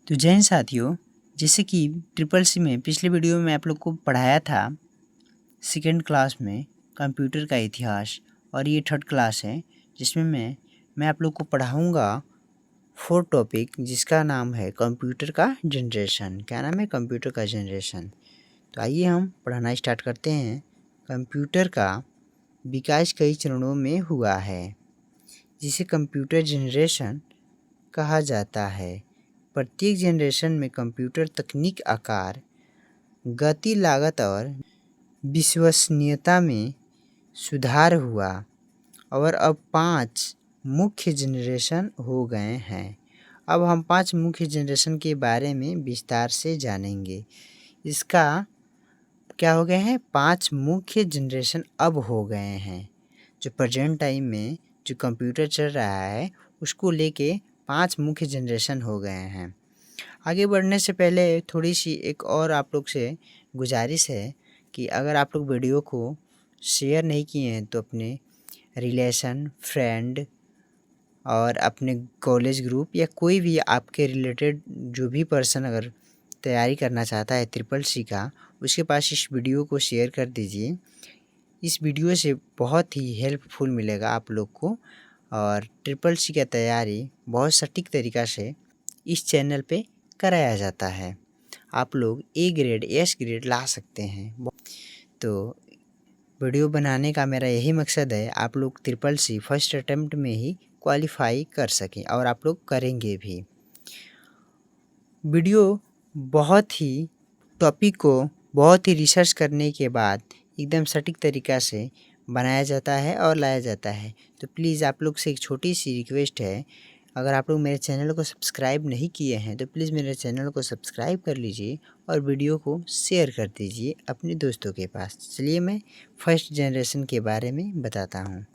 तो जय हिंद साथियों, जैसे कि ट्रिपल सी में पिछले वीडियो में आप लोग को पढ़ाया था सेकेंड क्लास में कंप्यूटर का इतिहास, और ये थर्ड क्लास है जिसमें मैं आप लोग को पढ़ाऊँगा फोर्थ टॉपिक जिसका नाम है कंप्यूटर का जनरेशन। क्या नाम है? कंप्यूटर का जनरेशन। तो आइए हम पढ़ाना स्टार्ट करते हैं। कंप्यूटर का विकास कई चरणों में हुआ है जिसे कंप्यूटर जनरेशन कहा जाता है। प्रत्येक जनरेशन में कंप्यूटर तकनीक, आकार, गति, लागत और विश्वसनीयता में सुधार हुआ और अब 5 मुख्य जनरेशन हो गए हैं। अब हम 5 मुख्य जनरेशन के बारे में विस्तार से जानेंगे। इसका क्या हो गए हैं? 5 मुख्य जनरेशन अब हो गए हैं। जो प्रेजेंट टाइम में जो कंप्यूटर चल रहा है उसको लेके 5 मुख्य जनरेशन हो गए हैं। आगे बढ़ने से पहले थोड़ी सी एक और आप लोग से गुजारिश है कि अगर आप लोग वीडियो को शेयर नहीं किए हैं तो अपने रिलेशन, फ्रेंड और अपने कॉलेज ग्रुप या कोई भी आपके रिलेटेड जो भी पर्सन अगर तैयारी करना चाहता है ट्रिपल सी का, उसके पास इस वीडियो को शेयर कर दीजिए। इस वीडियो से बहुत ही हेल्पफुल मिलेगा आप लोग को, और ट्रिपल सी का तैयारी बहुत सटीक तरीक़ा से इस चैनल पे कराया जाता है। आप लोग ए ग्रेड, एस ग्रेड ला सकते हैं। तो वीडियो बनाने का मेरा यही मकसद है, आप लोग ट्रिपल सी फर्स्ट अटेम्प्ट में ही क्वालिफाई कर सकें, और आप लोग करेंगे भी। वीडियो बहुत ही टॉपिक को बहुत ही रिसर्च करने के बाद एकदम सटीक तरीक़ा से बनाया जाता है और लाया जाता है। तो प्लीज़ आप लोग से एक छोटी सी रिक्वेस्ट है, अगर आप लोग मेरे चैनल को सब्सक्राइब नहीं किए हैं तो प्लीज़ मेरे चैनल को सब्सक्राइब कर लीजिए और वीडियो को शेयर कर दीजिए अपने दोस्तों के पास। चलिए मैं फर्स्ट जनरेशन के बारे में बताता हूँ।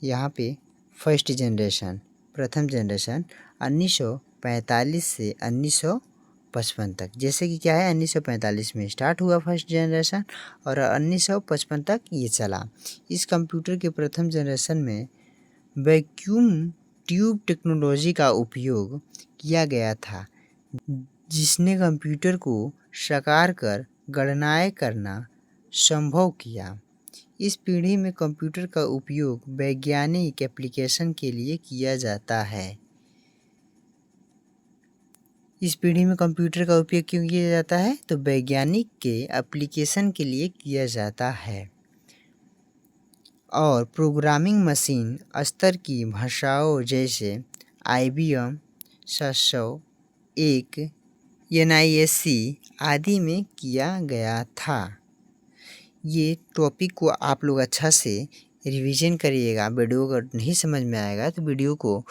यहाँ पे फर्स्ट जनरेशन, प्रथम जनरेशन 1945 से 1955 तक। जैसे कि क्या है, 1945 में स्टार्ट हुआ फर्स्ट जनरेशन और 1955 तक ये चला। इस कंप्यूटर के प्रथम जनरेशन में वैक्यूम ट्यूब टेक्नोलॉजी का उपयोग किया गया था, जिसने कंप्यूटर को साकार कर गणनाएं करना संभव किया। इस पीढ़ी में कंप्यूटर का उपयोग वैज्ञानिक एप्लीकेशन के लिए किया जाता है। इस पीढ़ी में कंप्यूटर का उपयोग क्यों किया जाता है? तो वैज्ञानिक के एप्लीकेशन के लिए किया जाता है और प्रोग्रामिंग मशीन स्तर की भाषाओं जैसे IBM 701, NISC आदि में किया गया था। ये टॉपिक को आप लोग अच्छा से रिवीजन करिएगा। वीडियो अगर नहीं समझ में आएगा तो वीडियो को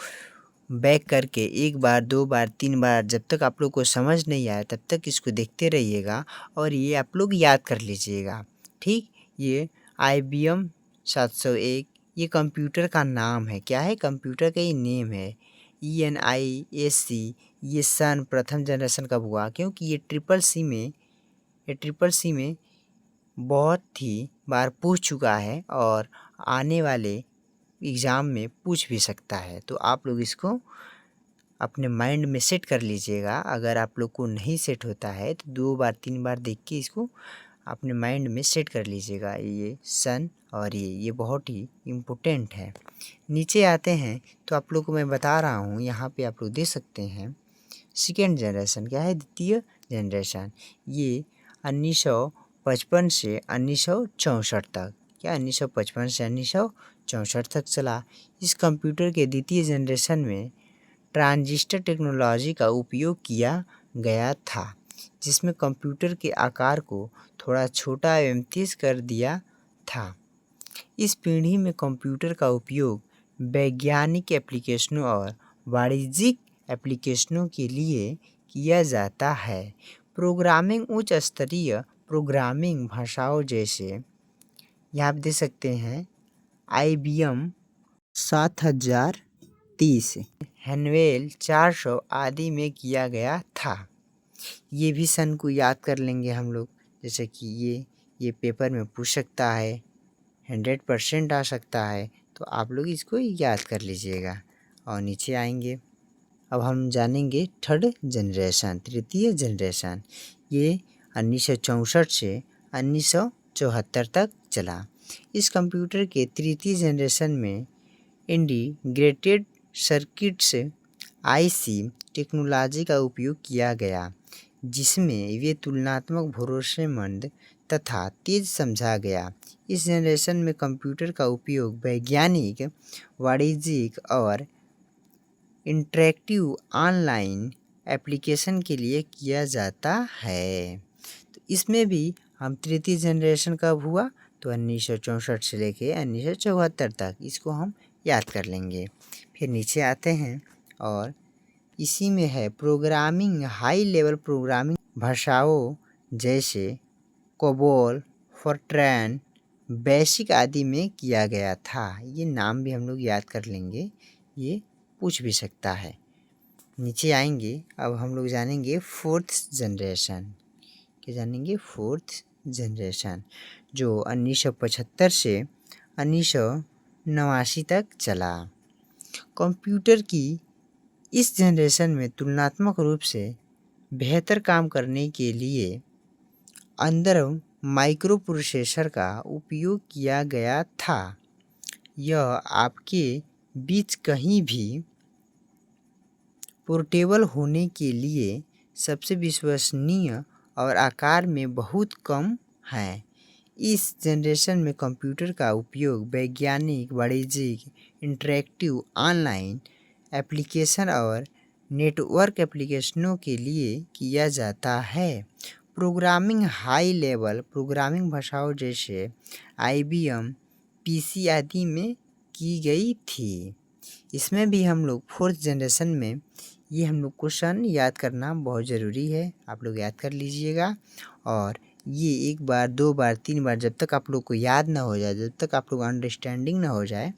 बैक करके 1 बार, 2 बार, 3 बार, जब तक आप लोग को समझ नहीं आए तब तक इसको देखते रहिएगा और ये आप लोग याद कर लीजिएगा। ठीक, ये IBM 701 ये कंप्यूटर का नाम है। क्या है? कंप्यूटर का ही नेम है। NISC ये सन प्रथम जनरेशन कब हुआ? क्योंकि ये ट्रिपल सी में बहुत ही बार पूछ चुका है और आने वाले एग्ज़ाम में पूछ भी सकता है। तो आप लोग इसको अपने माइंड में सेट कर लीजिएगा। अगर आप लोग को नहीं सेट होता है तो 2 बार 3 बार देख के इसको अपने माइंड में सेट कर लीजिएगा। ये सन और ये बहुत ही इम्पोर्टेंट है। नीचे आते हैं तो आप लोग को मैं बता रहा हूँ, यहाँ पे आप लोग देख सकते हैं सेकेंड जनरेशन। क्या है? द्वितीय जनरेशन। ये 1955 से 1964 तक। क्या? 1955 से 1964 तक चला। इस कंप्यूटर के द्वितीय जनरेशन में ट्रांजिस्टर टेक्नोलॉजी का उपयोग किया गया था, जिसमें कंप्यूटर के आकार को थोड़ा छोटा एवं तेज कर दिया था। इस पीढ़ी में कंप्यूटर का उपयोग वैज्ञानिक एप्लीकेशनों और वाणिज्यिक एप्लीकेशनों के लिए किया जाता है। प्रोग्रामिंग उच्च स्तरीय प्रोग्रामिंग भाषाओं जैसे यहाँ आप देख सकते हैं IBM 7030, हैनवेल 400 आदि में किया गया था। ये भी सन को याद कर लेंगे हम लोग, जैसे कि ये पेपर में पूछ सकता है, 100% आ सकता है। तो आप लोग इसको याद कर लीजिएगा। और नीचे आएंगे अब हम जानेंगे थर्ड जनरेशन, तृतीय जनरेशन। ये 1964 से 1974 तक चला। इस कंप्यूटर के तृतीय जनरेशन में इंटीग्रेटेड सर्किट्स आईसी टेक्नोलॉजी का उपयोग किया गया, जिसमें वे तुलनात्मक भरोसेमंद तथा तेज समझा गया। इस जनरेशन में कंप्यूटर का उपयोग वैज्ञानिक, वाणिज्यिक और इंटरैक्टिव ऑनलाइन एप्लीकेशन के लिए किया जाता है। तो इसमें भी हम तृतीय जनरेशन कब हुआ, तो 1964 से लेके 1974 तक, इसको हम याद कर लेंगे। फिर नीचे आते हैं और इसी में है प्रोग्रामिंग। हाई लेवल प्रोग्रामिंग भाषाओं जैसे कोबोल, फोर्ट्रैन, बेसिक आदि में किया गया था। ये नाम भी हम लोग याद कर लेंगे, ये पूछ भी सकता है। नीचे आएंगे, अब हम लोग जानेंगे फोर्थ जनरेशन। क्या जानेंगे? फोर्थ जनरेशन, जो 1975 से 1989 तक चला। कंप्यूटर की इस जनरेशन में तुलनात्मक रूप से बेहतर काम करने के लिए अंदर माइक्रो प्रोसेसर का उपयोग किया गया था। यह आपके बीच कहीं भी पोर्टेबल होने के लिए सबसे विश्वसनीय और आकार में बहुत कम है। इस जनरेशन में कंप्यूटर का उपयोग वैज्ञानिक, वाणिज्यिक, इंटरैक्टिव ऑनलाइन एप्लीकेशन और नेटवर्क एप्लीकेशनों के लिए किया जाता है। प्रोग्रामिंग हाई लेवल प्रोग्रामिंग भाषाओं जैसे IBM, PC आदि में की गई थी। इसमें भी हम लोग फोर्थ जनरेशन में ये हम लोग क्वेश्चन याद करना बहुत ज़रूरी है, आप लोग याद कर लीजिएगा। और ये एक बार, दो बार, तीन बार, जब तक आप लोग को याद ना हो जाए, जब तक आप लोग अंडरस्टैंडिंग ना हो जाए,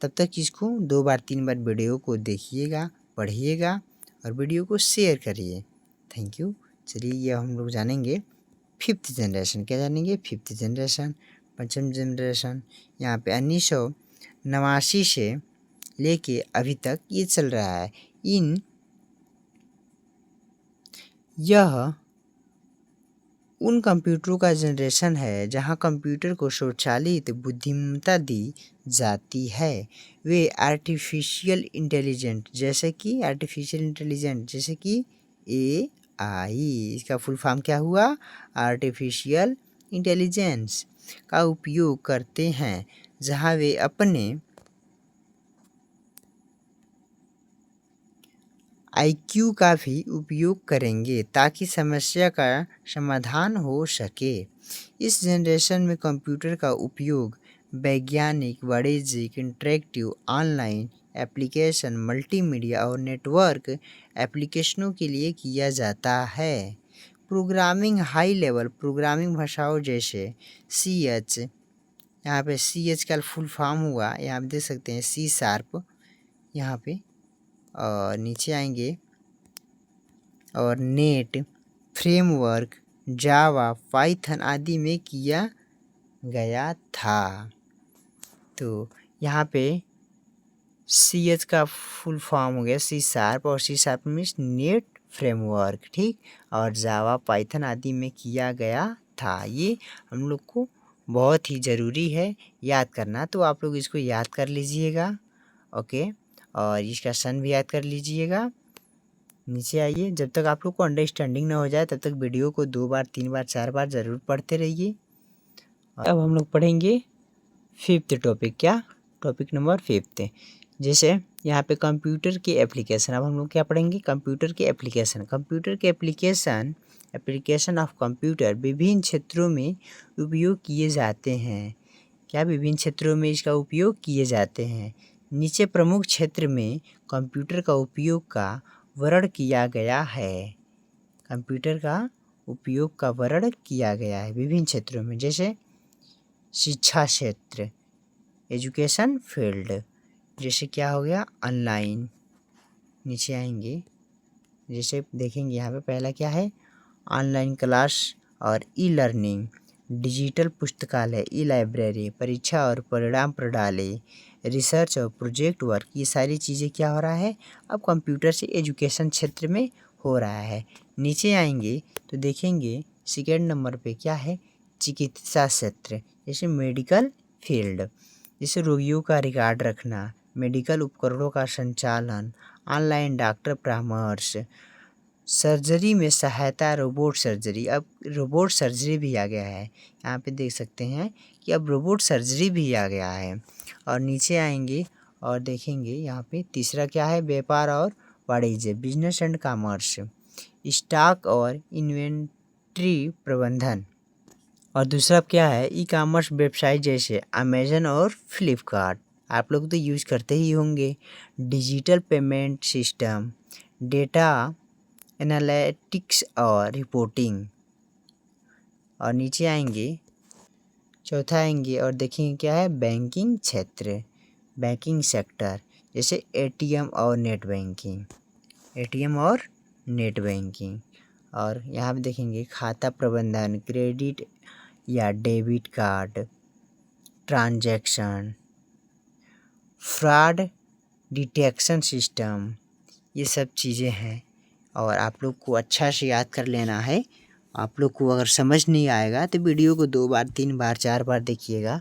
तब तक इसको 2 बार 3 बार वीडियो को देखिएगा, पढ़िएगा और वीडियो को शेयर करिए। Thank you. चलिए, ये हम लोग जानेंगे फिफ्थ जनरेशन। क्या जानेंगे? फिफ्थ जनरेशन, पंचम जनरेशन। यहाँ पे 1989 से लेके अभी तक ये चल रहा है। यह उन कंप्यूटरों का जनरेशन है जहां कंप्यूटर को स्वचालित बुद्धिमत्ता दी जाती है। वे आर्टिफिशियल इंटेलिजेंट जैसे कि AI, इसका फुल फॉर्म क्या हुआ? आर्टिफिशियल इंटेलिजेंस का उपयोग करते हैं, जहां वे अपने IQ का भी उपयोग करेंगे ताकि समस्या का समाधान हो सके। इस जनरेशन में कंप्यूटर का उपयोग वैज्ञानिक, वाणिज्यिक, इंटरैक्टिव ऑनलाइन एप्लीकेशन, मल्टीमीडिया और नेटवर्क एप्लीकेशनों के लिए किया जाता है। प्रोग्रामिंग हाई लेवल प्रोग्रामिंग भाषाओं जैसे CH, यहाँ पे CH का फुल फॉर्म हुआ, यहाँ आप देख सकते हैं C#, यहाँ पे और नीचे आएंगे और नेट, फ्रेमवर्क, जावा, पाइथन आदि में किया गया था। तो यहाँ पे CH का फुल फॉर्म हो गया C#, और C# मीन्स नेट फ्रेमवर्क, ठीक, और जावा, पाइथन आदि में किया गया था। ये हम लोग को बहुत ही ज़रूरी है याद करना, तो आप लोग इसको याद कर लीजिएगा, ओके, और इसका सन भी याद कर लीजिएगा। नीचे आइए, जब तक आप लोग को अंडरस्टैंडिंग ना हो जाए तब तक वीडियो को 2 बार 3 बार 4 बार ज़रूर पढ़ते रहिए। अब हम लोग पढ़ेंगे फिफ्थ टॉपिक। क्या? Topic number 5। जैसे यहाँ पे कंप्यूटर के एप्लीकेशन। अब हम लोग क्या पढ़ेंगे? कंप्यूटर के एप्लीकेशन। कंप्यूटर के एप्लीकेशन ऑफ कंप्यूटर विभिन्न क्षेत्रों में उपयोग किए जाते हैं। क्या? विभिन्न क्षेत्रों में इसका उपयोग किए जाते हैं। नीचे प्रमुख क्षेत्र में कंप्यूटर का उपयोग का वर्णन किया गया है। कंप्यूटर का उपयोग का वर्णन किया गया है विभिन्न क्षेत्रों में, जैसे शिक्षा क्षेत्र, एजुकेशन फील्ड, जैसे क्या हो गया? ऑनलाइन। नीचे आएंगे, जैसे देखेंगे यहाँ पे पहला क्या है? ऑनलाइन क्लास और ई लर्निंग, डिजिटल पुस्तकालय, ई लाइब्रेरी, परीक्षा और परिणाम प्रणाली, रिसर्च और प्रोजेक्ट वर्क, ये सारी चीज़ें क्या हो रहा है अब कंप्यूटर से एजुकेशन क्षेत्र में हो रहा है। नीचे आएंगे तो देखेंगे सेकेंड नंबर पे क्या है, चिकित्सा क्षेत्र, जैसे मेडिकल फील्ड, जैसे रोगियों का रिकॉर्ड रखना, मेडिकल उपकरणों का संचालन, ऑनलाइन डॉक्टर परामर्श, सर्जरी में सहायता, रोबोट सर्जरी, अब रोबोट सर्जरी भी आ गया है। यहाँ पे देख सकते हैं कि अब रोबोट सर्जरी भी आ गया है। और नीचे आएंगे और देखेंगे यहाँ पे तीसरा क्या है, व्यापार और वाणिज्य, बिजनेस एंड कॉमर्स, स्टॉक और इन्वेंट्री प्रबंधन। और दूसरा क्या है, ई कॉमर्स वेबसाइट जैसे अमेजन और फ्लिपकार्ट, आप लोग तो यूज करते ही होंगे। Digital payment system, data analytics और रिपोर्टिंग। और नीचे आएंगे चौथा आएंगे और देखेंगे क्या है, बैंकिंग क्षेत्र, बैंकिंग सेक्टर, जैसे एटीएम और नेट बैंकिंग, एटीएम और नेट बैंकिंग। और यहाँ पे देखेंगे खाता प्रबंधन, क्रेडिट या debit card, transaction, fraud detection system, ये सब चीज़ें हैं। और आप लोग को अच्छा से याद कर लेना है। आप लोग को अगर समझ नहीं आएगा तो वीडियो को 2 बार 3 बार 4 बार देखिएगा।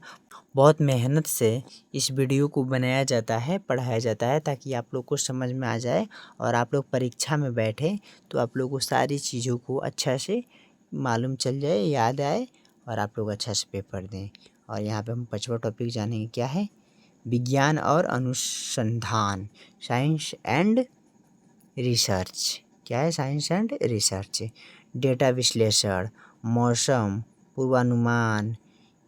बहुत मेहनत से इस वीडियो को बनाया जाता है, पढ़ाया जाता है, ताकि आप लोग को समझ में आ जाए और आप लोग परीक्षा में बैठे तो आप लोग को सारी चीज़ों को अच्छा से मालूम चल जाए, याद आए और आप लोग अच्छा से पेपर दें। और यहाँ पे हम 5वां टॉपिक जानेंगे क्या है, विज्ञान और अनुसंधान, साइंस एंड रिसर्च। क्या है, साइंस एंड रिसर्च, डेटा विश्लेषण, मौसम पूर्वानुमान,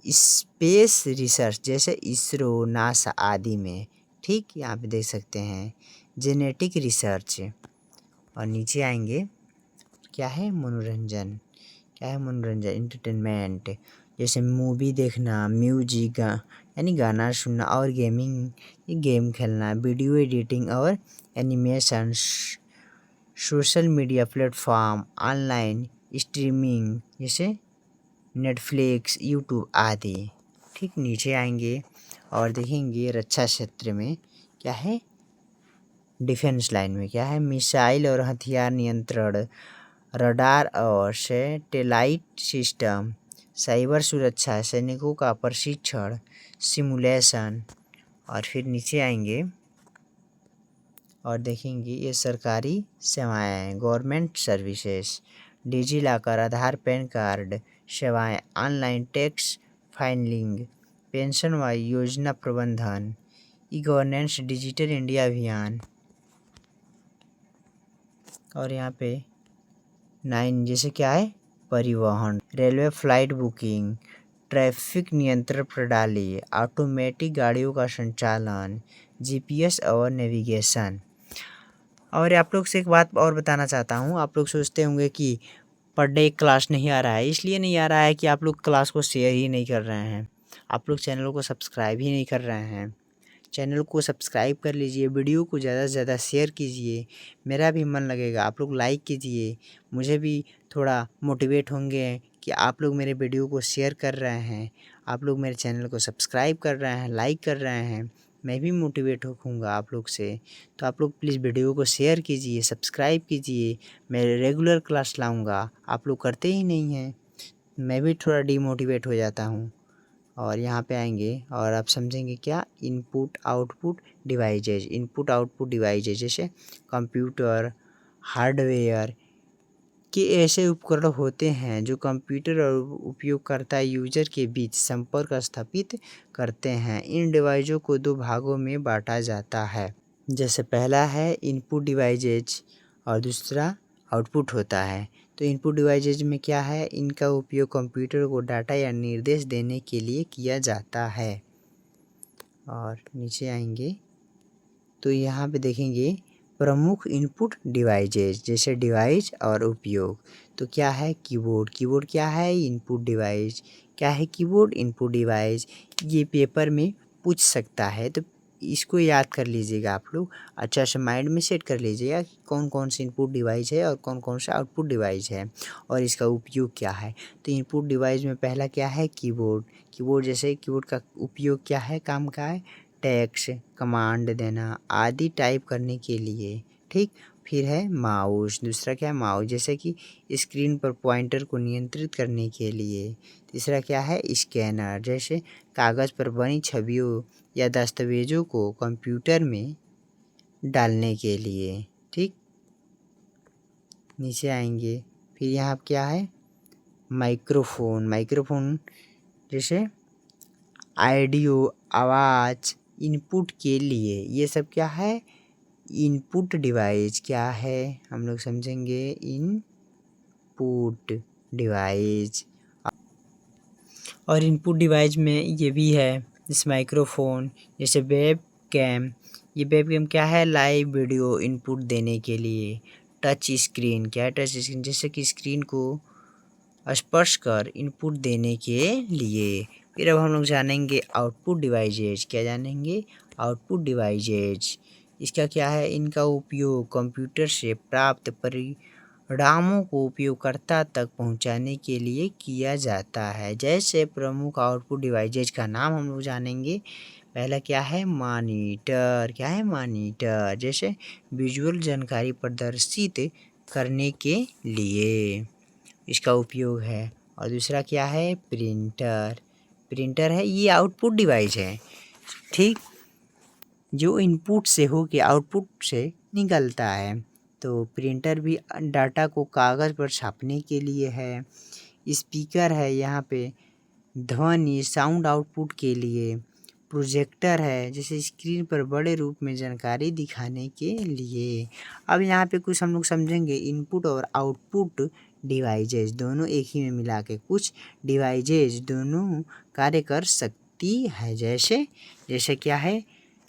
स्पेस रिसर्च, जैसे इसरो, नासा आदि में। ठीक, यहाँ पे देख सकते हैं जेनेटिक रिसर्च। और नीचे आएंगे क्या है, मनोरंजन, क्या है मनोरंजन, इंटरटेनमेंट, जैसे मूवी देखना, म्यूजिक यानी गाना सुनना, और गेमिंग, ये गेम खेलना, वीडियो एडिटिंग और animation, social media platform, online streaming, जैसे नेटफ्लिक्स, यूट्यूब आदि। ठीक, नीचे आएंगे और देखेंगे रक्षा क्षेत्र में क्या है, डिफेंस लाइन में क्या है, मिसाइल और हथियार नियंत्रण, रडार और सैटेलाइट सिस्टम, साइबर सुरक्षा, सैनिकों का प्रशिक्षण, सिमुलेशन। और फिर नीचे आएंगे और देखेंगे ये सरकारी सेवाएं, गवर्नमेंट सर्विसेज, डिजिलॉकर, आधार पैन कार्ड सेवाएं, ऑनलाइन टैक्स फाइलिंग, पेंशन व योजना प्रबंधन, ई गवर्नेंस, डिजिटल इंडिया अभियान। और यहाँ पे 9 जैसे क्या है, परिवहन, रेलवे फ्लाइट बुकिंग, ट्रैफिक नियंत्रण प्रणाली, ऑटोमेटिक गाड़ियों का संचालन, जीपीएस और नेविगेशन। और आप लोग से एक बात और बताना चाहता हूँ, आप लोग सोचते होंगे कि पर डे क्लास नहीं आ रहा है, इसलिए नहीं आ रहा है कि आप लोग क्लास को शेयर ही नहीं कर रहे हैं, आप लोग चैनल को सब्सक्राइब ही नहीं कर रहे हैं। चैनल को सब्सक्राइब कर लीजिए, वीडियो को ज़्यादा से ज़्यादा शेयर कीजिए, मेरा भी मन लगेगा। आप लोग लाइक कीजिए, मुझे भी थोड़ा मोटिवेट होंगे कि आप लोग मेरे वीडियो को शेयर कर रहे हैं, आप लोग मेरे चैनल को सब्सक्राइब कर रहे हैं, लाइक कर रहे हैं, मैं भी मोटिवेट होऊंगा आप लोग से। तो आप लोग प्लीज़ वीडियो को शेयर कीजिए, सब्सक्राइब कीजिए, मैं रेगुलर क्लास लाऊंगा, आप लोग करते ही नहीं हैं, मैं भी थोड़ा डीमोटिवेट हो जाता हूँ। और यहाँ पे आएंगे और आप समझेंगे क्या, input output devices, input output devices, जैसे कंप्यूटर, हार्डवेयर के ऐसे उपकरण होते हैं जो कंप्यूटर और उपयोगकर्ता यूजर के बीच संपर्क स्थापित करते हैं। इन डिवाइसों को 2 भागों में बांटा जाता है, जैसे पहला है इनपुट डिवाइसेज और दूसरा आउटपुट होता है। तो इनपुट डिवाइसेज में क्या है, इनका उपयोग कंप्यूटर को डाटा या निर्देश देने के लिए किया जाता है। और नीचे आएंगे तो यहाँ पे देखेंगे प्रमुख इनपुट डिवाइसेज, जैसे डिवाइस और उपयोग। तो क्या है, कीबोर्ड, कीबोर्ड क्या है, इनपुट डिवाइस, क्या है कीबोर्ड, इनपुट डिवाइस। ये पेपर में पूछ सकता है, तो इसको याद कर लीजिएगा आप लोग, अच्छा से माइंड में सेट कर लीजिएगा कि कौन कौन से इनपुट डिवाइस है और कौन कौन सा आउटपुट डिवाइस है और इसका उपयोग क्या है। तो इनपुट डिवाइस में पहला क्या है, कीबोर्ड। कीबोर्ड जैसे कीबोर्ड का उपयोग क्या है, काम का है, टेक्स्ट कमांड देना आदि टाइप करने के लिए, ठीक। फिर है माउस, दूसरा क्या है माउस, जैसे कि स्क्रीन पर पॉइंटर को नियंत्रित करने के लिए। तीसरा क्या है स्कैनर, जैसे कागज़ पर बनी छवियों या दस्तावेजों को कंप्यूटर में डालने के लिए, ठीक। नीचे आएंगे, फिर यहाँ क्या है माइक्रोफोन। माइक्रोफोन जैसे ऑडियो आवाज़ इनपुट के लिए, ये सब क्या है इनपुट डिवाइस। क्या है हम लोग समझेंगे, इनपुट डिवाइस। और इनपुट डिवाइस में ये भी है जैसे माइक्रोफोन, जैसे वेब कैम। ये वेब कैम क्या है, लाइव वीडियो इनपुट देने के लिए। टच स्क्रीन, क्या है टच स्क्रीन, जैसे कि स्क्रीन को स्पर्श कर इनपुट देने के लिए। फिर अब हम लोग जानेंगे आउटपुट डिवाइसेज। क्या जानेंगे, आउटपुट डिवाइसेज। इसका क्या है, इनका उपयोग कंप्यूटर से प्राप्त परिणामों को उपयोगकर्ता तक पहुंचाने के लिए किया जाता है। जैसे प्रमुख आउटपुट डिवाइसेज का नाम हम लोग जानेंगे। पहला क्या है मॉनिटर। क्या है मॉनिटर, जैसे विजुअल जानकारी प्रदर्शित करने के लिए इसका उपयोग है। और दूसरा क्या है प्रिंटर। प्रिंटर है ये आउटपुट डिवाइस है, ठीक, जो इनपुट से होके आउटपुट से निकलता है। तो प्रिंटर भी डाटा को कागज़ पर छापने के लिए है। स्पीकर है यहाँ पे ध्वनि साउंड आउटपुट के लिए। प्रोजेक्टर है जैसे स्क्रीन पर बड़े रूप में जानकारी दिखाने के लिए। अब यहाँ पे कुछ हम लोग समझेंगे इनपुट और आउटपुट डिवाइसेज, दोनों एक ही में मिला के कुछ डिवाइसेज दोनों कार्य कर सकती है। जैसे क्या है,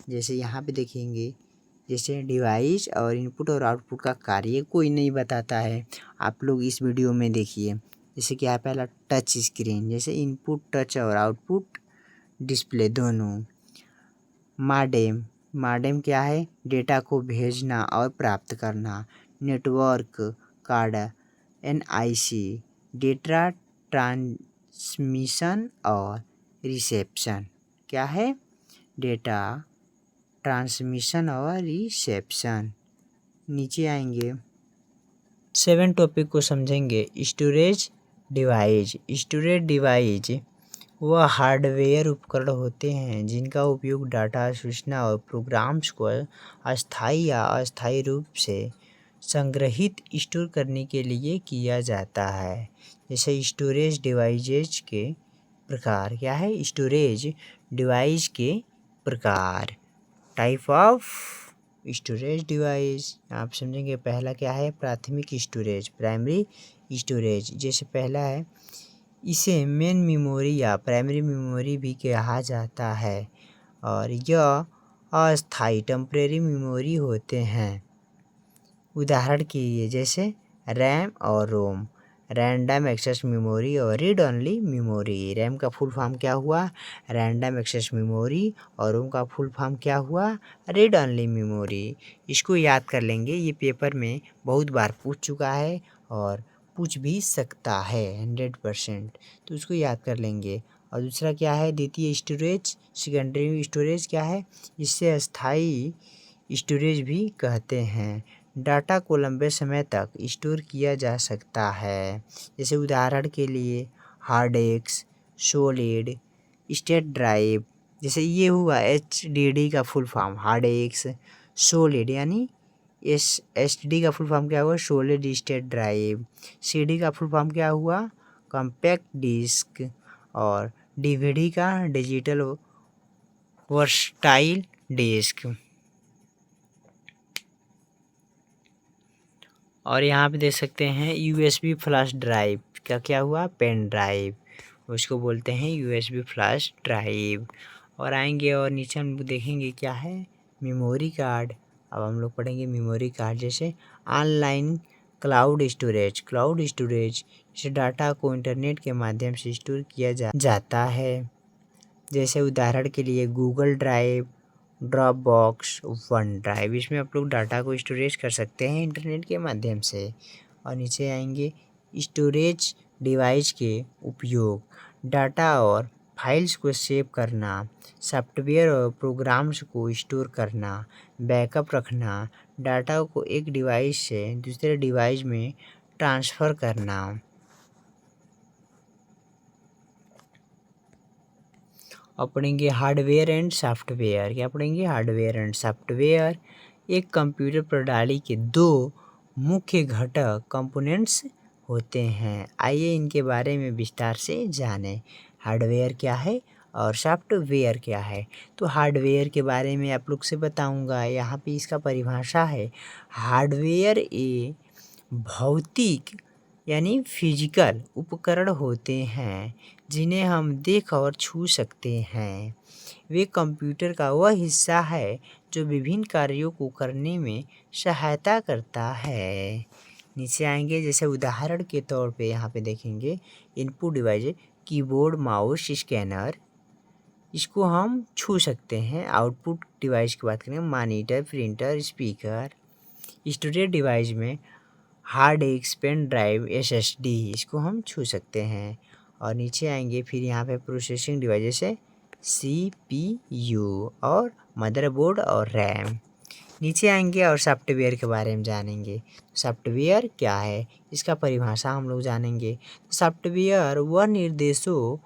जैसे यहाँ पे देखेंगे, जैसे डिवाइस और इनपुट और आउटपुट का कार्य कोई नहीं बताता है, आप लोग इस वीडियो में देखिए। जैसे क्या है पहला टच स्क्रीन, जैसे इनपुट टच और आउटपुट डिस्प्ले दोनों। मॉडेम, मॉडेम क्या है डेटा को भेजना और प्राप्त करना। Network card NIC data transmission और रिसेप्शन। क्या है डेटा ट्रांसमिशन और रिसेप्शन। नीचे आएंगे 7 टॉपिक को समझेंगे। Storage device. स्टोरेज डिवाइस वह हार्डवेयर उपकरण होते हैं जिनका उपयोग डाटा सूचना और प्रोग्राम्स को अस्थायी या अस्थायी रूप से संग्रहित स्टोर करने के लिए किया जाता है। जैसे स्टोरेज डिवाइसेज के प्रकार। क्या है स्टोरेज डिवाइस के प्रकार, टाइप ऑफ स्टोरेज डिवाइस आप समझेंगे। पहला क्या है प्राथमिक स्टोरेज, प्राइमरी स्टोरेज। जैसे पहला है इसे मेन मेमोरी या प्राइमरी मेमोरी भी कहा जाता है और यह अस्थायी टेम्परेरी मेमोरी होते हैं। उदाहरण के लिए जैसे रैम और रोम, रैंडम एक्सेस मेमोरी और रीड ओनली मेमोरी। रैम का फुल फॉर्म क्या हुआ रैंडम एक्सेस मेमोरी और रोम का फुल फॉर्म क्या हुआ रीड ओनली मेमोरी। इसको याद कर लेंगे, ये पेपर में बहुत बार पूछ चुका है और पूछ भी सकता है 100%, तो उसको याद कर लेंगे। और दूसरा क्या है द्वितीय स्टोरेज, सेकेंडरी स्टोरेज क्या है, इससे अस्थाई स्टोरेज भी कहते हैं। डाटा को लंबे समय तक स्टोर किया जा सकता है। जैसे उदाहरण के लिए hard disk, solid state drive. जैसे ये हुआ HDD का full form hard disk, solid यानी SD का फुल फॉर्म क्या हुआ सॉलिड स्टेट ड्राइव। CD का फुल फॉर्म क्या हुआ कॉम्पैक्ट डिस्क और DVD का डिजिटल वर्सटाइल डिस्क। और यहाँ पे देख सकते हैं USB फ्लैश ड्राइव का क्या हुआ पेन ड्राइव, उसको बोलते हैं USB फ्लैश ड्राइव। और आएंगे और नीचे हम लोग देखेंगे क्या है मेमोरी कार्ड। अब हम लोग पढ़ेंगे मेमोरी कार्ड। जैसे online cloud storage, cloud storage जैसे डाटा को इंटरनेट के माध्यम से स्टोर किया जाता है। जैसे उदाहरण के लिए Google drive drop box, one drive. इसमें आप लोग डाटा को स्टोरेज कर सकते हैं इंटरनेट के माध्यम से। और नीचे आएंगे स्टोरेज डिवाइस के उपयोग, डाटा और फाइल्स को सेव करना, सॉफ्टवेयर और प्रोग्राम्स को स्टोर करना, बैकअप रखना, डाटा को एक डिवाइस से दूसरे डिवाइस में ट्रांसफ़र करना। अब पढ़ेंगे हार्डवेयर एंड सॉफ्टवेयर। क्या पढ़ेंगे? हार्डवेयर एंड सॉफ्टवेयर एक कंप्यूटर प्रणाली के दो मुख्य घटक कंपोनेंट्स होते हैं। आइए इनके बारे में विस्तार से जानें। हार्डवेयर क्या है और सॉफ्टवेयर क्या है? तो हार्डवेयर के बारे में आप लोग से बताऊंगा। यहाँ पे इसका परिभाषा है, हार्डवेयर ए भौतिक यानी फिजिकल उपकरण होते हैं जिन्हें हम देख और छू सकते हैं। वे कंप्यूटर का वह हिस्सा है जो विभिन्न कार्यों को करने में सहायता करता है। नीचे आएंगे, जैसे उदाहरण के तौर पे यहाँ पे देखेंगे input device, keyboard, mouse, scanner, इसको हम छू सकते हैं। आउटपुट डिवाइस की बात करें, monitor, printer, speaker. Storage device में hard disk, pen drive, SSD, इसको हम छू सकते हैं। और नीचे आएंगे फिर यहाँ पे प्रोसेसिंग डिवाइस, जैसे सीपीयू और मदरबोर्ड और रैम। नीचे आएंगे और सॉफ्टवेयर के बारे में जानेंगे। सॉफ्टवेयर क्या है, इसका परिभाषा हम लोग जानेंगे। सॉफ्टवेयर वह निर्देशों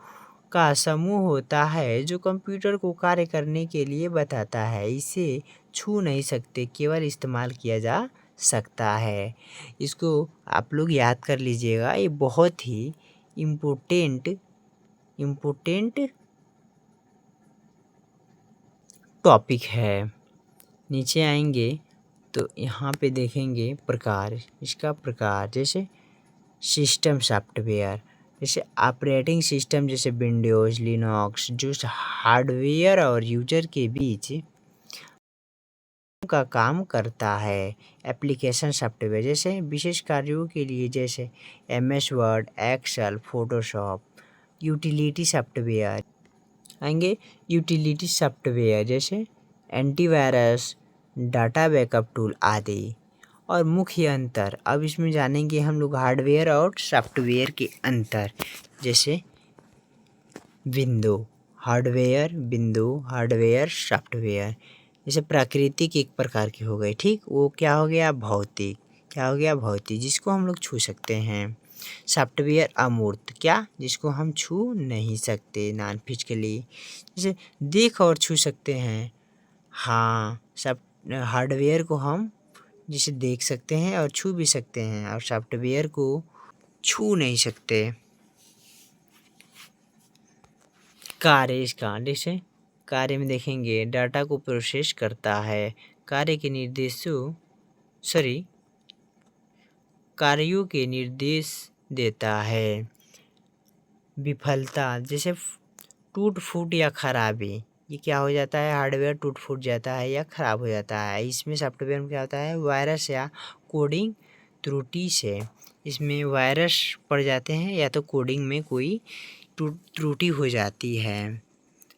का समूह होता है जो कंप्यूटर को कार्य करने के लिए बताता है। इसे छू नहीं सकते, केवल इस्तेमाल किया जा सकता है। इसको आप लोग याद कर लीजिएगा, ये बहुत ही इम्पोर्टेंट टॉपिक है। नीचे आएंगे तो यहाँ पे देखेंगे प्रकार, इसका प्रकार, जैसे सिस्टम सॉफ्टवेयर, जैसे ऑपरेटिंग सिस्टम जैसे विंडोज़, लिनक्स, जो हार्डवेयर और यूजर के बीच का काम करता है। एप्लीकेशन सॉफ्टवेयर जैसे विशेष कार्यों के लिए, जैसे MS Word, Excel, Photoshop. Utility software आएंगे, यूटिलिटी सॉफ्टवेयर जैसे एंटीवायरस, डाटा बैकअप टूल आदि। और मुख्य अंतर, अब इसमें जानेंगे हम लोग हार्डवेयर और सॉफ्टवेयर के अंतर। जैसे हार्डवेयर, सॉफ्टवेयर। जैसे प्राकृतिक एक प्रकार की हो गई, ठीक, वो क्या हो गया? भौतिक। क्या हो गया? भौतिक, जिसको हम लोग छू सकते हैं। सॉफ्टवेयर अमूर्त, क्या? जिसको हम छू नहीं सकते, नॉन फिजिकली, जैसे देख और छू सकते हैं। हाँ, सब हार्डवेयर को हम जिसे देख सकते हैं और छू भी सकते हैं, और सॉफ्टवेयर को छू नहीं सकते। कार्य इसका, जैसे कार्य में देखेंगे डाटा को प्रोसेस करता है, कार्यों के निर्देश देता है। विफलता, जैसे टूट फूट या खराबी, ये क्या हो जाता है? हार्डवेयर टूट फूट जाता है या खराब हो जाता है। इसमें सॉफ्टवेयर में क्या होता है? वायरस या कोडिंग त्रुटि से इसमें वायरस पड़ जाते हैं या तो कोडिंग में कोई त्रुटि हो जाती है।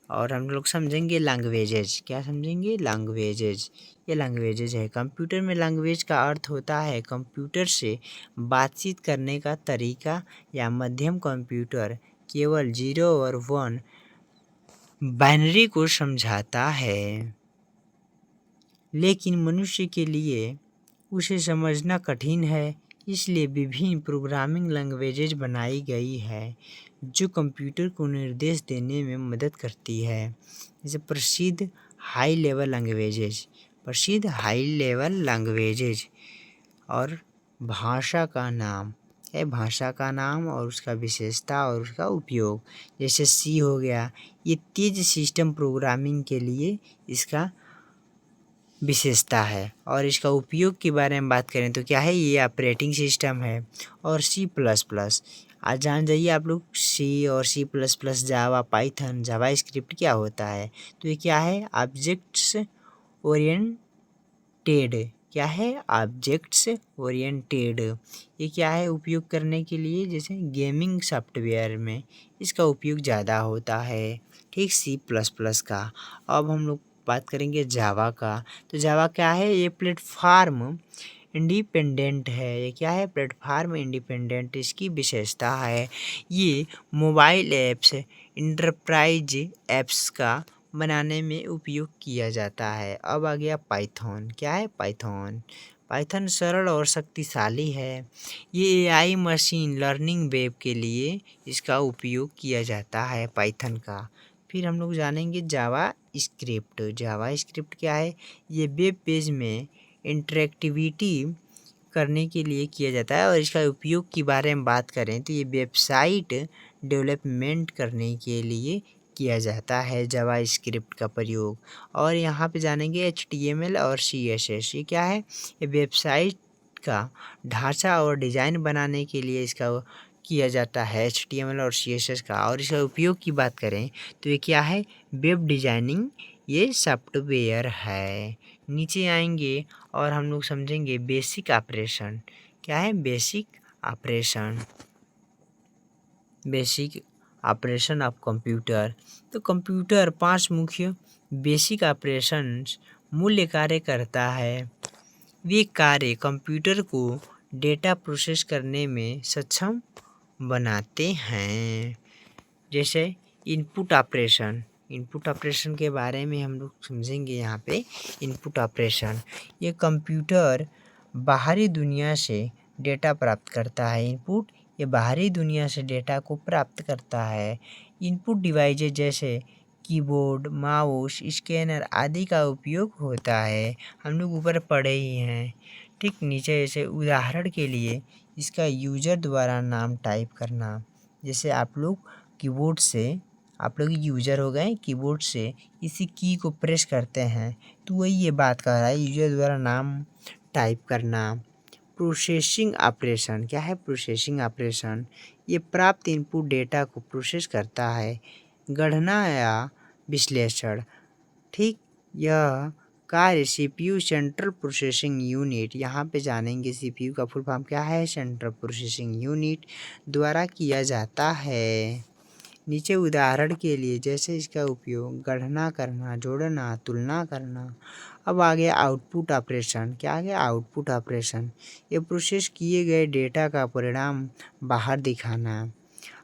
और हम लोग समझेंगे लैंग्वेजेज। क्या समझेंगे? लैंग्वेजेज। ये लैंग्वेजेज है। कंप्यूटर में लैंग्वेज का अर्थ होता है कंप्यूटर से बातचीत करने का तरीका या माध्यम। कंप्यूटर केवल 0 और 1 बाइनरी को समझाता है, लेकिन मनुष्य के लिए उसे समझना कठिन है। इसलिए विभिन्न प्रोग्रामिंग लैंग्वेजेज बनाई गई है जो कंप्यूटर को निर्देश देने में मदद करती है। जैसे प्रसिद्ध हाई लेवल लैंग्वेजेज और भाषा का नाम और उसका विशेषता और उसका उपयोग। जैसे सी हो गया, ये तेज सिस्टम प्रोग्रामिंग के लिए इसका विशेषता है। और इसका उपयोग के बारे में बात करें तो क्या है? ये ऑपरेटिंग सिस्टम है। और C++, आज जान जाइए आप लोग, सी और C++, जावा, पाइथन, जावा स्क्रिप्ट क्या होता है? तो ये क्या है? Objects oriented. क्या है? Objects oriented. ये क्या है? उपयोग करने के लिए, जैसे गेमिंग सॉफ्टवेयर में इसका उपयोग ज़्यादा होता है, ठीक, C++ का। अब हम लोग बात करेंगे जावा का। तो जावा क्या है, ये प्लेटफार्म इंडिपेंडेंट है। ये क्या है, प्लेटफार्म इंडिपेंडेंट। इसकी विशेषता है ये मोबाइल ऐप्स, इंटरप्राइज ऐप्स का बनाने में उपयोग किया जाता है। अब आ गया पाइथन। क्या है, पाइथन। पाइथन सरल और शक्तिशाली है। ये एआई मशीन लर्निंग वेब के लिए इसका उपयोग किया जाता है, पाइथन का। फिर हम लोग जानेंगे जावा स्क्रिप्ट। जावा स्क्रिप्ट क्या है, ये वेब पेज में इंटरेक्टिविटी करने के लिए किया जाता है। और इसका उपयोग के बारे में बात करें तो ये वेबसाइट डेवलपमेंट करने के लिए किया जाता है जावा स्क्रिप्ट का प्रयोग। और यहाँ पे जानेंगे HTML और CSS। ये क्या है, ये वेबसाइट का ढांचा और डिज़ाइन बनाने के लिए इसका किया जाता है, HTML और CSS का। और इसका उपयोग की बात करें तो ये क्या है, वेब डिज़ाइनिंग ये सॉफ्टवेयर है। नीचे आएंगे और हम लोग समझेंगे बेसिक ऑपरेशन। क्या है, basic operation. Basic operation of computer. तो कंप्यूटर 5 मुख्य बेसिक ऑपरेशंस मूल्य कार्य करता है। वे कार्य कंप्यूटर को डेटा प्रोसेस करने में सक्षम बनाते हैं। जैसे इनपुट ऑपरेशन। इनपुट ऑपरेशन के बारे में हम लोग समझेंगे यहाँ पे। इनपुट ऑपरेशन, ये कंप्यूटर बाहरी दुनिया से डेटा प्राप्त करता है। इनपुट, ये बाहरी दुनिया से डेटा को प्राप्त करता है। इनपुट डिवाइसेज जैसे कीबोर्ड, माउस, स्कैनर आदि का उपयोग होता है। हम लोग ऊपर पढ़े ही हैं। ठीक नीचे जैसे उदाहरण के लिए इसका यूजर द्वारा नाम टाइप करना। जैसे आप लोग कीबोर्ड से, आप लोग यूज़र हो गए, कीबोर्ड से इसी की को प्रेस करते हैं तो वही ये बात कर रहा है, यूज़र द्वारा नाम टाइप करना। Processing operation. क्या है, प्रोसेसिंग ऑपरेशन, ये प्राप्त इनपुट डेटा को प्रोसेस करता है, गणना या विश्लेषण। ठीक, यह कार्य CPU सेंट्रल प्रोसेसिंग यूनिट, यहाँ पे जानेंगे CPU का फुल फॉर्म क्या है, सेंट्रल प्रोसेसिंग यूनिट द्वारा किया जाता है। नीचे उदाहरण के लिए जैसे इसका उपयोग गणना करना, जोड़ना, तुलना करना। अब आ गया आउटपुट ऑपरेशन। क्या आ गया, आउटपुट ऑपरेशन, ये प्रोसेस किए गए डेटा का परिणाम बाहर दिखाना।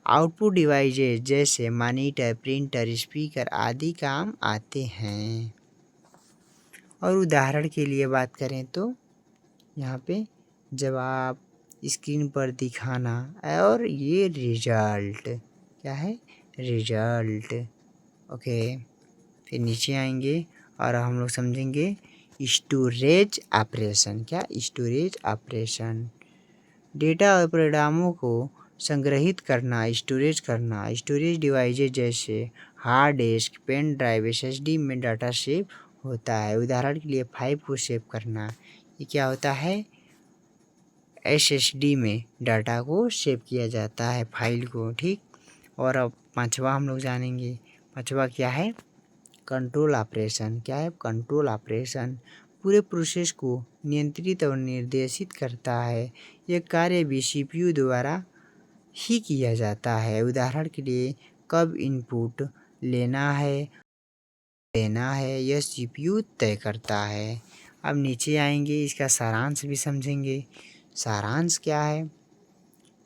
आउटपुट डिवाइसेज जैसे मॉनिटर, प्रिंटर, स्पीकर आदि काम आते हैं। और उदाहरण के लिए बात करें तो यहाँ पे जब आप स्क्रीन पर दिखाना और ये रिजल्ट। क्या है, रिजल्ट। ओके, फिर नीचे आएंगे और हम लोग समझेंगे स्टोरेज ऑपरेशन। क्या, स्टोरेज ऑपरेशन, डेटा और परिणामों को संग्रहित करना, स्टोरेज करना। स्टोरेज डिवाइसेज जैसे hard disk, pen drive, SSD में डाटा सेव होता है। उदाहरण के लिए फाइल को सेव करना, ये क्या होता है, SSD में डाटा को सेव किया जाता है, फाइल को। ठीक, और अब पांचवा हम लोग जानेंगे। पांचवा क्या है, कंट्रोल ऑपरेशन। क्या है, कंट्रोल ऑपरेशन, पूरे प्रोसेस को नियंत्रित और निर्देशित करता है। यह कार्य भी CPU द्वारा ही किया जाता है। उदाहरण के लिए कब इनपुट लेना है, यह CPU तय करता है। अब नीचे आएंगे, इसका सारांश भी समझेंगे। सारांश क्या है,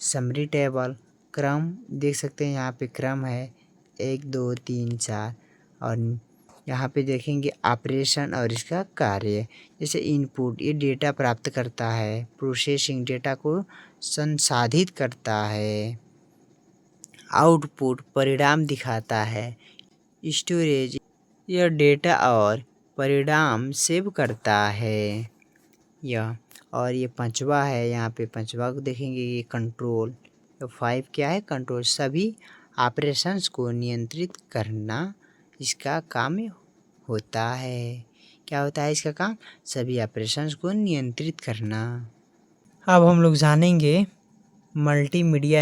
समरी टेबल, क्रम देख सकते हैं, यहाँ पे क्रम है 1 2 3 4। और यहाँ पे देखेंगे ऑपरेशन और इसका कार्य। जैसे इनपुट, ये डेटा प्राप्त करता है। प्रोसेसिंग, डेटा को संसाधित करता है। आउटपुट, परिणाम दिखाता है। स्टोरेज, यह डेटा और परिणाम सेव करता है। यह, और ये पांचवा है, यहाँ पे पांचवा को देखेंगे, ये कंट्रोल। 5 क्या है, कंट्रोल, सभी ऑपरेशंस को नियंत्रित करना इसका काम होता है। क्या होता है इसका काम, सभी ऑपरेशंस को नियंत्रित करना। अब हम लोग जानेंगे मल्टीमीडिया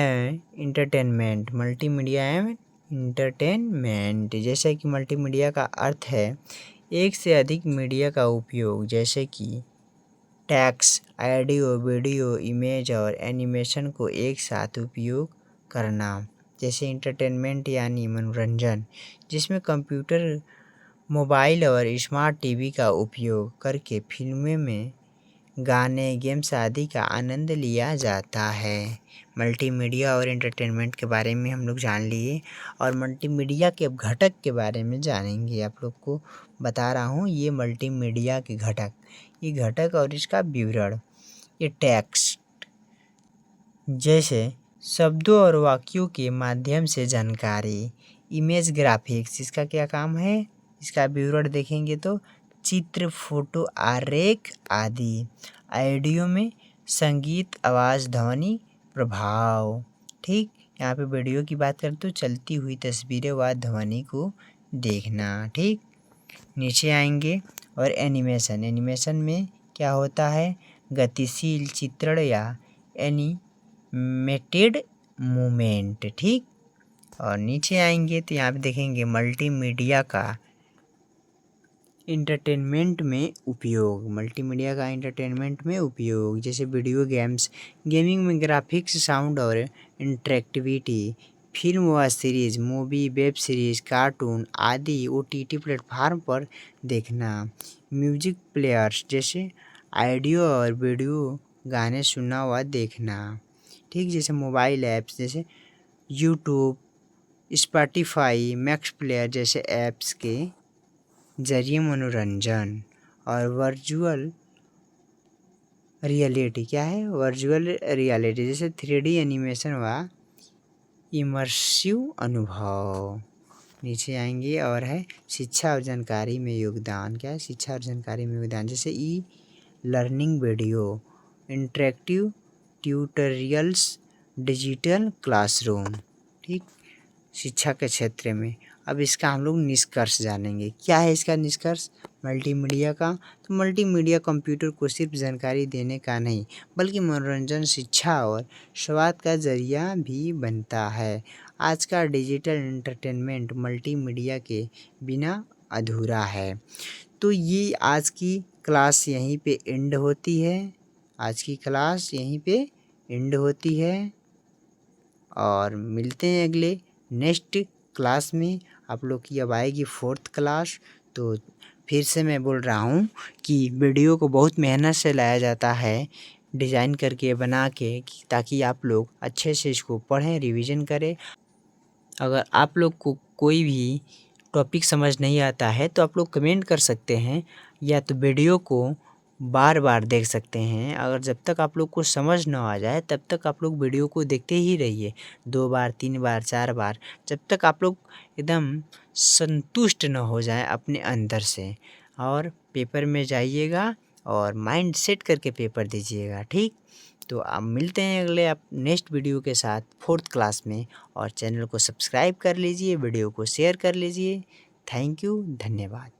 इंटरटेनमेंट। मल्टीमीडिया इंटरटेनमेंट, जैसे कि मल्टीमीडिया का अर्थ है एक से अधिक मीडिया का उपयोग, जैसे कि टेक्स्ट, ऑडियो, वीडियो, इमेज और एनिमेशन को एक साथ उपयोग करना। जैसे इंटरटेनमेंट यानी मनोरंजन, जिसमें कंप्यूटर मोबाइल और स्मार्ट टीवी का उपयोग करके फिल्मों में गाने, गेम्स आदि का आनंद लिया जाता है। मल्टीमीडिया और एंटरटेनमेंट के बारे में हम लोग जान लिए और मल्टीमीडिया के घटक के बारे में जानेंगे। आप लोग को बता रहा हूँ ये मल्टीमीडिया के घटक, ये घटक और इसका विवरण। ये टेक्स्ट जैसे शब्दों और वाक्यों के माध्यम से जानकारी। इमेज ग्राफिक्स, इसका क्या काम है, इसका विवरण देखेंगे तो चित्र, फोटो, आरेख आदि। ऑडियो में संगीत, आवाज़, ध्वनि, प्रभाव। ठीक, यहाँ पे वीडियो की बात करें तो चलती हुई तस्वीरें व ध्वनि को देखना। ठीक, नीचे आएंगे और एनिमेशन। एनिमेशन में क्या होता है, गतिशील चित्रण या एनिमेटेड मूवमेंट। ठीक, और नीचे आएंगे तो यहाँ पे देखेंगे मल्टीमीडिया का इंटरटेनमेंट में उपयोग। मल्टीमीडिया का इंटरटेनमेंट में उपयोग जैसे वीडियो गेम्स, गेमिंग में ग्राफिक्स, साउंड और इंटरेक्टिविटी, फिल्म व series, movie, web series, cartoon आदि OTT प्लेटफार्म पर देखना। म्यूजिक प्लेयर्स जैसे ऑडियो और वीडियो गाने सुनना व देखना। ठीक, जैसे मोबाइल ऐप्स जैसे यूट्यूब, स्पॉटिफाई, मैक्स प्लेयर जैसे ऐप्स के जरिए मनोरंजन। और वर्चुअल रियलिटी क्या है, वर्चुअल रियलिटी जैसे 3D एनिमेशन व इमर्सिव अनुभव। नीचे आएंगे और है शिक्षा और जानकारी में योगदान। क्या है, शिक्षा और जानकारी में योगदान जैसे learning video, interactive tutorials, digital classroom. ठीक, शिक्षा के क्षेत्र में। अब इसका हम लोग निष्कर्ष जानेंगे। क्या है इसका निष्कर्ष मल्टीमीडिया का, तो मल्टीमीडिया कंप्यूटर को सिर्फ जानकारी देने का नहीं बल्कि मनोरंजन, शिक्षा और स्वाद का जरिया भी बनता है। आज का डिजिटल एंटरटेनमेंट मल्टीमीडिया के बिना अधूरा है। तो ये आज की क्लास यहीं पे एंड होती है। आज की क्लास यहीं पे एंड होती है और मिलते हैं अगले नेक्स्ट क्लास में। आप लोग की अब आएगी 4th क्लास। तो फिर से मैं बोल रहा हूँ कि वीडियो को बहुत मेहनत से लाया जाता है, डिज़ाइन करके बना के, ताकि आप लोग अच्छे से इसको पढ़ें, रिवीजन करें। अगर आप लोग को कोई भी टॉपिक समझ नहीं आता है तो आप लोग कमेंट कर सकते हैं या तो वीडियो को बार बार देख सकते हैं। अगर जब तक आप लोग को समझ ना आ जाए तब तक आप लोग वीडियो को देखते ही रहिए, 2 बार, 3 बार, 4 बार, जब तक आप लोग एकदम संतुष्ट न हो जाए अपने अंदर से। और पेपर में जाइएगा और माइंड सेट करके पेपर दीजिएगा। ठीक, तो आप मिलते हैं अगले आप नेक्स्ट वीडियो के साथ 4th क्लास में। और चैनल को सब्सक्राइब कर लीजिए, वीडियो को शेयर कर लीजिए। थैंक यू, धन्यवाद।